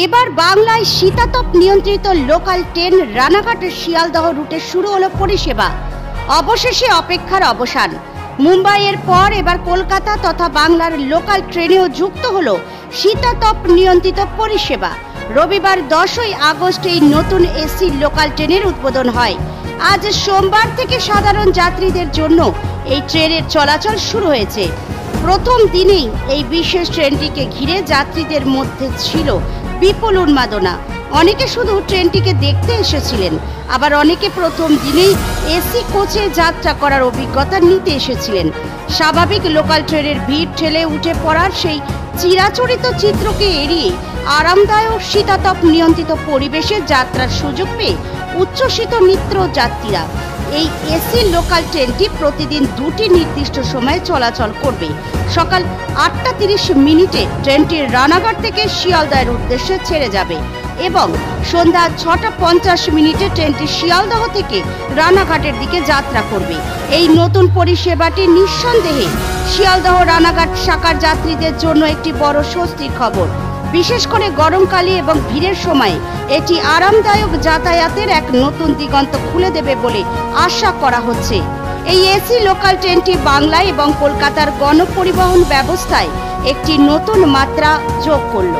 এবার বাংলায় শীতাতপ নিয়ন্ত্রিত লোকাল ট্রেন রানাঘাটের শিয়ালদহ রুটে শুরু হলো পরিষেবা। অবশেষে অপেক্ষার অবসান। মুম্বাইয়ের পর এবার কলকাতা তথা বাংলার লোকাল ট্রেনেও যুক্ত হলো শীতাতপ নিয়ন্ত্রিত পরিষেবা। রবিবার 10ই আগস্ট এই নতুন এসি লোকাল ট্রেনের উদ্বোধন হয়। আজ সোমবার থেকে সাধারণ যাত্রীদের জন্য এই ট্রেনের চলাচল শুরু হয়েছে। প্রথম দিনেই এই বিশেষ ট্রেনটিকে ঘিরে যাত্রীদের মধ্যে ছিল বিপুল উন্মাদনা। অনেকে শুধু ট্রেনটিকে দেখতে এসেছিলেন, আবার অনেকে প্রথম দিনেই এসি কোচে যাত্রা করার অভিজ্ঞতা নিতে এসেছিলেন। স্বাভাবিক লোকাল ট্রেনের ভিড় ঠেলে উঠে পড়ার সেই চিরাচরিত চিত্রকে এড়িয়ে আরামদায়ক শীতাতপ নিয়ন্ত্রিত পরিবেশে যাত্রার সুযোগ পেয়ে উচ্ছ্বসিত নিত্য যাত্রীরা। এই এসি লোকাল ট্রেনটি প্রতিদিন দুটি নির্দিষ্ট সময়ে চলাচল করবে। সকাল 8টা 30 মিনিটে ট্রেনটি রানাঘাট থেকে শিয়ালদহের উদ্দেশ্যে ছেড়ে যাবে এবং সন্ধ্যা 6টা 50 মিনিটে ট্রেনটি শিয়ালদহ থেকে রানাঘাটের দিকে যাত্রা করবে। এই নতুন পরিষেবাটি নিঃসন্দেহে শিয়ালদহ রানাঘাট শাখার যাত্রীদের জন্য একটি বড় স্বস্তির খবর। বিশেষ করে গরমকালে এবং ভিড়ের সময় এটি আরামদায়ক যাতায়াতের এক নতুন দিগন্ত খুলে দেবে বলে আশা করা হচ্ছে। এই এসি লোকাল ট্রেনটি বাংলা এবং কলকাতার গণপরিবহন ব্যবস্থায় একটি নতুন মাত্রা যোগ করল।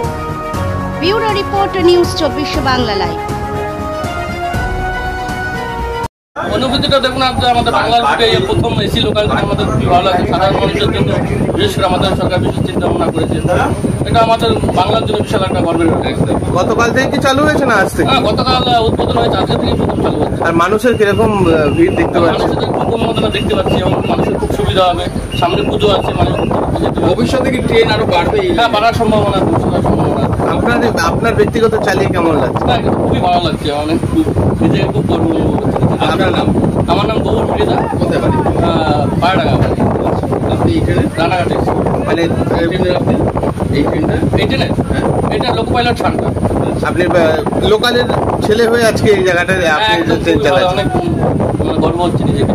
Bureau report, news 24 Bangla live. অনুভূতিটা দেখুন, আমাদের বাংলার বুকে প্রথম এসি লোকাল ট্রেন আমাদের খুবই ভালো লাগে। সাধারণ মানুষের জন্য বিশেষ করে আমাদের সরকার বিশেষ চিন্তা ভাবনা করেছে। এটা আমাদের বাংলার জন্য বিশাল একটা গর্বের ব্যাপার। গতকাল থেকে কি চালু হয়েছে না আজ থেকে? হ্যাঁ, গতকাল উদ্বোধন হয়েছে, আজকে থেকে প্রথম চালু হচ্ছে। আর মানুষের কিরকম ভিড় দেখতে পাচ্ছি? মানুষের খুব উন্মাদনা দেখতে পাচ্ছি এবং মানুষের খুব সুবিধা হবে। সামনে পুজো আছে, মানুষ ভবিষ্যতে কি ট্রেন আরো বাড়বে? হ্যাঁ, বাড়ার সম্ভাবনা। আপনার ব্যক্তিগত চালিয়ে কেমন লাগছে? না, খুবই ভালো লাগছে, অনেক নিজেকে খুব গর্ব অনুভব করছি। আপনার নাম? আমার নাম গৌর ফিরিদা। কোথায় বাড়ি? পায়রাডাঙ্গা বাড়ি। আপনি এখানে রানাঘাটে মানে আপনি এই ট্রেনটা হ্যাঁ, এটা লোক পাইলট ছাড়টা। আপনি লোকালের ছেলে হয়ে আজকে এই জায়গাটায় আপনি ট্রেন চালাচ্ছেন, অনেক গর্ব হচ্ছে নিজেকে।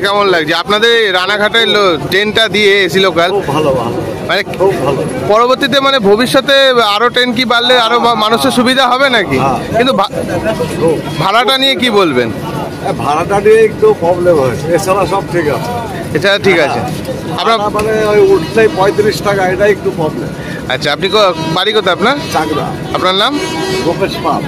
কেমন লাগছে আপনাদের রানাঘাটের ট্রেনটা দিয়ে এসি লোকাল? ভালো মানে খুব ভালো। পরবর্তীতে মানে ভবিষ্যতে আরো ট্রেন কি বাড়লে আরো মানুষের সুবিধা হবে নাকি? কিন্তু ভাড়াটা নিয়ে কি বলবেন? ভাড়াটা নিয়ে একটু প্রবলেম হয়েছে, এছাড়া সব ঠিক আছে। এছাড়া ঠিক আছে। আপনার মানে ওই উঠলেই 35 টাকা, এটা একটু প্রবলেম। আচ্ছা, আপনি বাড়ি কোথায় আপনার? চাকরা। আপনার নাম? গোপেশ পাল।